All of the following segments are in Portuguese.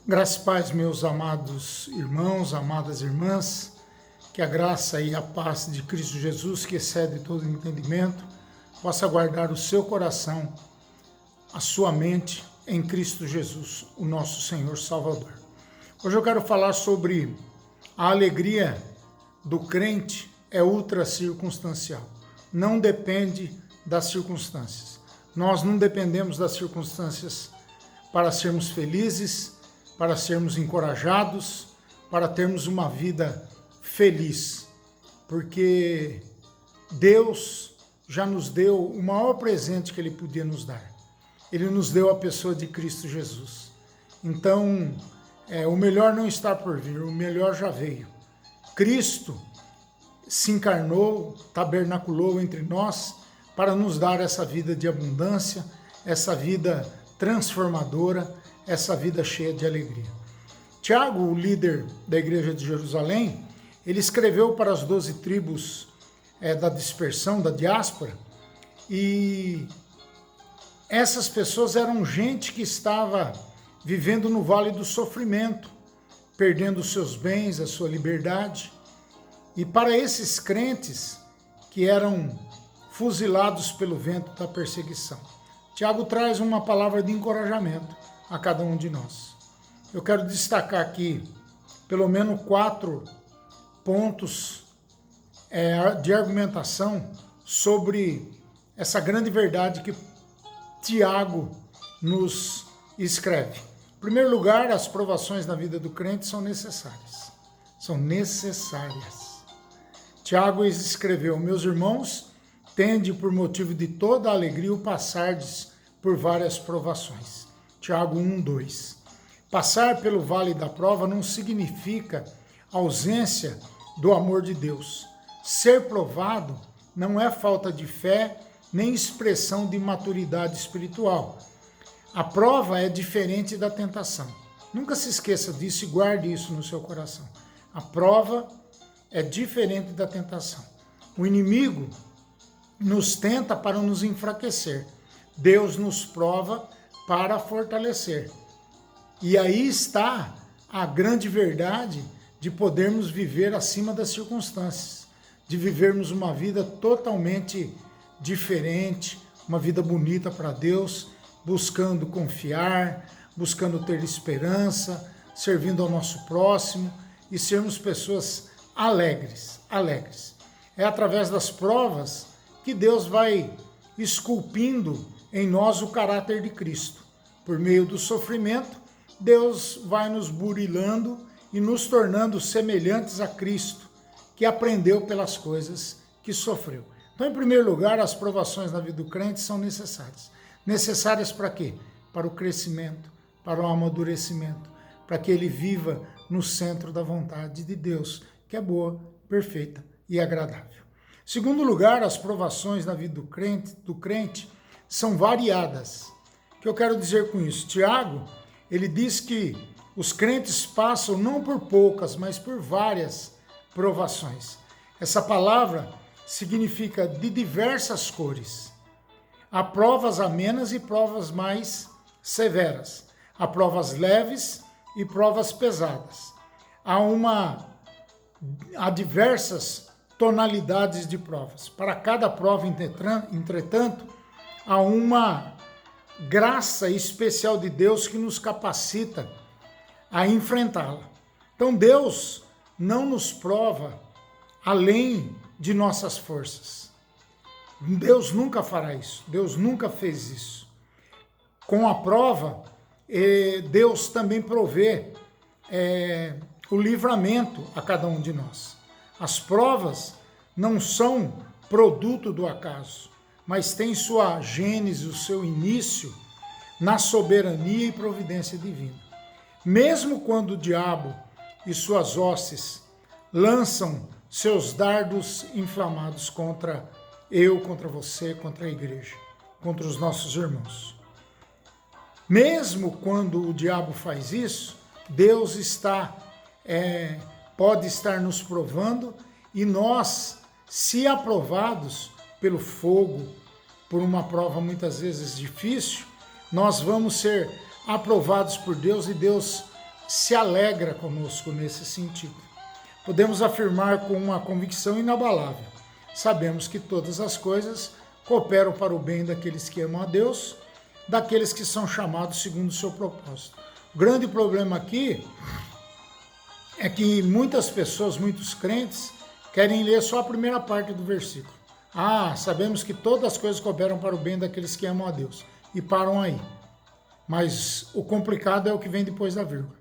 Graças e paz, meus amados irmãos, amadas irmãs, que a graça e a paz de Cristo Jesus, que excede todo entendimento, possa guardar o seu coração, a sua mente em Cristo Jesus, o nosso Senhor Salvador. Hoje eu quero falar sobre a alegria do crente é ultra circunstancial, não depende das circunstâncias. Nós não dependemos das circunstâncias para sermos felizes, para sermos encorajados, para termos uma vida feliz, porque Deus já nos deu o maior presente que Ele podia nos dar. Ele nos deu a pessoa de Cristo Jesus. Então, o melhor não está por vir, o melhor já veio. Cristo se encarnou, tabernaculou entre nós para nos dar essa vida de abundância, essa vida transformadora, essa vida cheia de alegria. Tiago, o líder da igreja de Jerusalém, ele escreveu para as 12 tribos da dispersão, da diáspora, e essas pessoas eram gente que estava vivendo no vale do sofrimento, perdendo os seus bens, a sua liberdade. E para esses crentes que eram fuzilados pelo vento da perseguição, Tiago traz uma palavra de encorajamento a cada um de nós. Eu quero destacar aqui pelo menos 4 pontos de argumentação sobre essa grande verdade que Tiago nos escreve. Em primeiro lugar, as provações na vida do crente são necessárias. São necessárias. Tiago escreveu: meus irmãos, tende por motivo de toda a alegria o passardes por várias provações. Tiago 1:2. Passar pelo vale da prova não significa ausência do amor de Deus. Ser provado não é falta de fé, nem expressão de maturidade espiritual. A prova é diferente da tentação. Nunca se esqueça disso e guarde isso no seu coração. A prova é diferente da tentação. O inimigo nos tenta para nos enfraquecer. Deus nos prova para fortalecer. E aí está a grande verdade de podermos viver acima das circunstâncias, de vivermos uma vida totalmente diferente, uma vida bonita para Deus, buscando confiar, buscando ter esperança, servindo ao nosso próximo e sermos pessoas alegres. É através das provas que Deus vai esculpindo em nós o caráter de Cristo. Por meio do sofrimento, Deus vai nos burilando e nos tornando semelhantes a Cristo, que aprendeu pelas coisas que sofreu. Então, em primeiro lugar, as provações na vida do crente são necessárias. Necessárias para quê? Para o crescimento, para o amadurecimento, para que ele viva no centro da vontade de Deus, que é boa, perfeita e agradável. Em segundo lugar, as provações na vida do crente são variadas. O que eu quero dizer com isso? Tiago, ele diz que os crentes passam não por poucas, mas por várias provações. Essa palavra significa de diversas cores. Há provas amenas e provas mais severas. Há provas leves e provas pesadas. Há diversas tonalidades de provas. Para cada prova, entretanto, há uma graça especial de Deus que nos capacita a enfrentá-la. Então Deus não nos prova além de nossas forças. Deus nunca fará isso. Deus nunca fez isso. Com a prova, Deus também provê o livramento a cada um de nós. As provas não são produto do acaso, mas têm sua gênese, o seu início na soberania e providência divina. Mesmo quando o diabo e suas hostes lançam seus dardos inflamados contra você, contra a igreja, contra os nossos irmãos. Mesmo quando o diabo faz isso, Deus pode estar nos provando e nós, se aprovados pelo fogo, por uma prova muitas vezes difícil, nós vamos ser aprovados por Deus e Deus se alegra conosco nesse sentido. Podemos afirmar com uma convicção inabalável: sabemos que todas as coisas cooperam para o bem daqueles que amam a Deus, daqueles que são chamados segundo o seu propósito. O grande problema aqui é que muitas pessoas, muitos crentes, querem ler só a primeira parte do versículo. Sabemos que todas as coisas cooperam para o bem daqueles que amam a Deus. E param aí. Mas o complicado é o que vem depois da vírgula.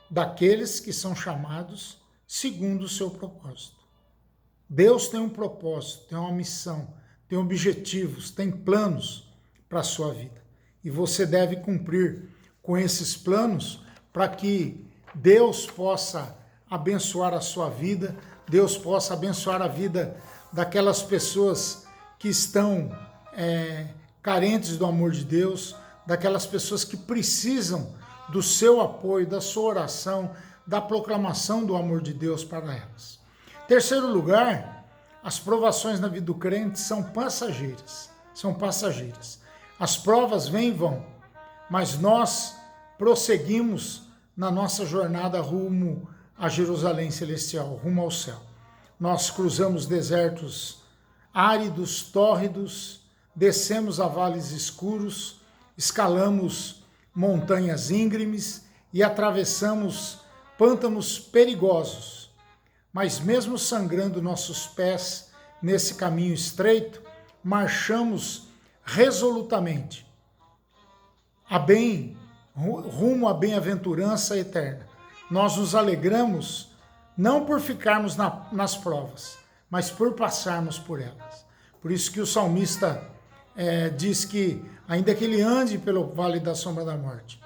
Daqueles que são chamados segundo o seu propósito. Deus tem um propósito, tem uma missão, tem objetivos, tem planos para a sua vida. E você deve cumprir com esses planos para que Deus possa abençoar a sua vida, Deus possa abençoar a vida daquelas pessoas que estão carentes do amor de Deus, daquelas pessoas que precisam do seu apoio, da sua oração, da proclamação do amor de Deus para elas. Terceiro lugar, as provações na vida do crente são passageiras. As provas vêm e vão, mas nós prosseguimos na nossa jornada rumo a Jerusalém Celestial, rumo ao céu. Nós cruzamos desertos áridos, tórridos, descemos a vales escuros, escalamos montanhas íngremes e atravessamos pântanos perigosos. Mas mesmo sangrando nossos pés nesse caminho estreito, marchamos resolutamente rumo à bem-aventurança eterna. Nós nos alegramos não por ficarmos nas provas, mas por passarmos por elas. Por isso que o salmista diz que, ainda que ele ande pelo vale da sombra da morte,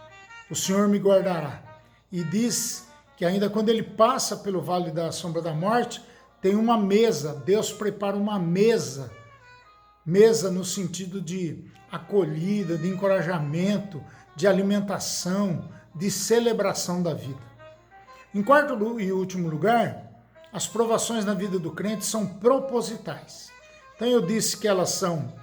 o Senhor me guardará. E diz que ainda quando ele passa pelo vale da sombra da morte, tem uma mesa, Deus prepara uma mesa no sentido de acolhida, de encorajamento, de alimentação, de celebração da vida. Em quarto e último lugar, as provações na vida do crente são propositais. Então eu disse que elas são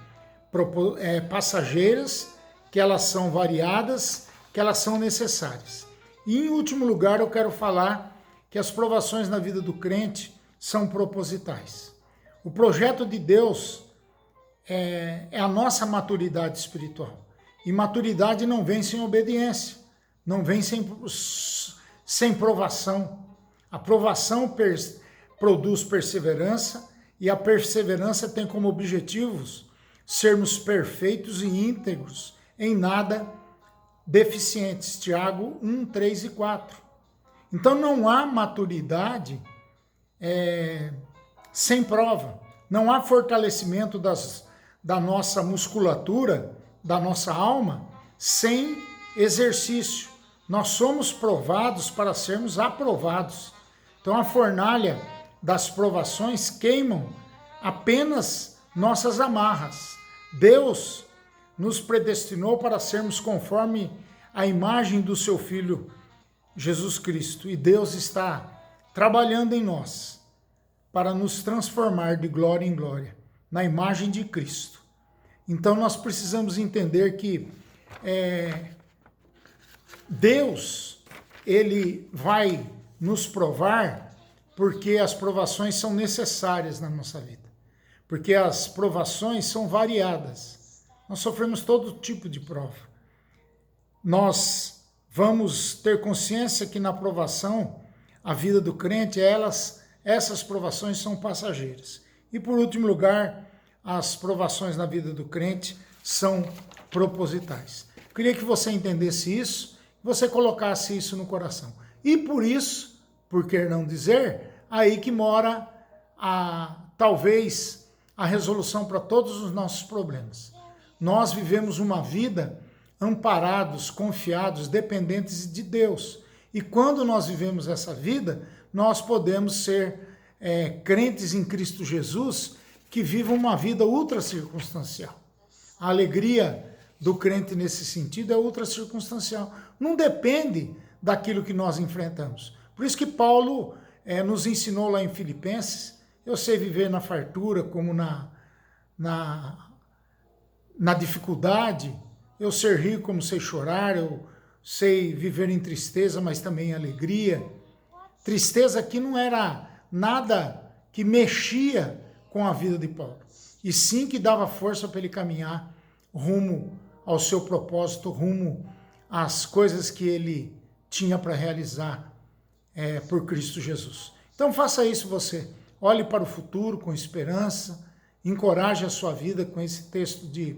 passageiras, que elas são variadas, que elas são necessárias. E em último lugar eu quero falar que as provações na vida do crente são propositais. O projeto de Deus é a nossa maturidade espiritual. E maturidade não vem sem obediência, não vem sem provação. A provação produz perseverança e a perseverança tem como objetivos sermos perfeitos e íntegros, em nada deficientes. Tiago 1, 3 e 4. Então não há maturidade sem prova. Não há fortalecimento da nossa musculatura, da nossa alma, sem exercício. Nós somos provados para sermos aprovados. Então a fornalha das provações queimam apenas nossas amarras. Deus nos predestinou para sermos conforme a imagem do seu Filho Jesus Cristo. E Deus está trabalhando em nós para nos transformar de glória em glória, na imagem de Cristo. Então nós precisamos entender que Deus, ele vai nos provar porque as provações são necessárias na nossa vida. Porque as provações são variadas. Nós sofremos todo tipo de prova. Nós vamos ter consciência que na provação, a vida do crente, essas provações são passageiras. E por último lugar, as provações na vida do crente são propositais. Eu queria que você entendesse isso, que você colocasse isso no coração. E por isso, por que não dizer, aí que mora talvez a resolução para todos os nossos problemas. Nós vivemos uma vida amparados, confiados, dependentes de Deus. E quando nós vivemos essa vida, nós podemos ser crentes em Cristo Jesus que vivam uma vida ultra circunstancial. A alegria do crente nesse sentido é ultra circunstancial. Não depende daquilo que nós enfrentamos. Por isso que Paulo nos ensinou lá em Filipenses: eu sei viver na fartura como na dificuldade, eu ser rico como sei chorar, eu sei viver em tristeza, mas também em alegria. Tristeza que não era nada que mexia com a vida de Paulo, e sim que dava força para ele caminhar rumo ao seu propósito, rumo às coisas que ele tinha para realizar por Cristo Jesus. Então faça isso você. Olhe para o futuro com esperança, encoraje a sua vida com esse texto de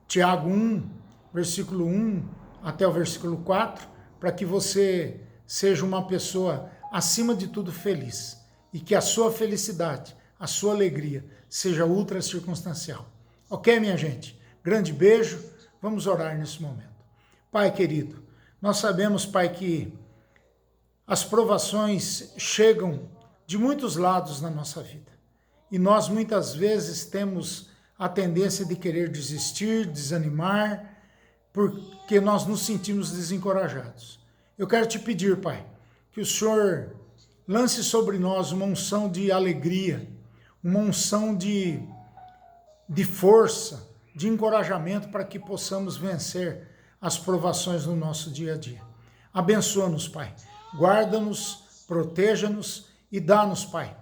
Tiago 1, versículo 1 até o versículo 4, para que você seja uma pessoa, acima de tudo, feliz, e que a sua felicidade, a sua alegria, seja ultra circunstancial. Ok, minha gente? Grande beijo, vamos orar nesse momento. Pai querido, nós sabemos, Pai, que as provações chegam de muitos lados na nossa vida. E nós muitas vezes temos a tendência de querer desistir, desanimar, porque nós nos sentimos desencorajados. Eu quero te pedir, Pai, que o Senhor lance sobre nós uma unção de alegria, uma unção de força, de encorajamento para que possamos vencer as provações no nosso dia a dia. Abençoa-nos, Pai. Guarda-nos, proteja-nos e dá-nos, Pai,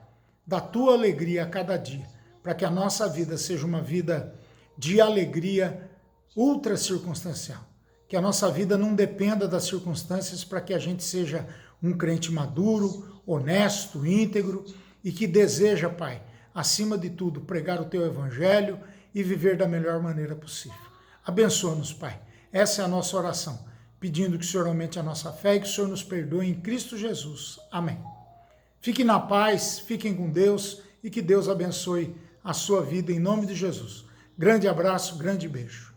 da tua alegria a cada dia, para que a nossa vida seja uma vida de alegria ultra circunstancial. Que a nossa vida não dependa das circunstâncias, para que a gente seja um crente maduro, honesto, íntegro e que deseja, Pai, acima de tudo, pregar o teu evangelho e viver da melhor maneira possível. Abençoa-nos, Pai. Essa é a nossa oração, pedindo que o Senhor aumente a nossa fé e que o Senhor nos perdoe em Cristo Jesus. Amém. Fiquem na paz, fiquem com Deus e que Deus abençoe a sua vida em nome de Jesus. Grande abraço, grande beijo.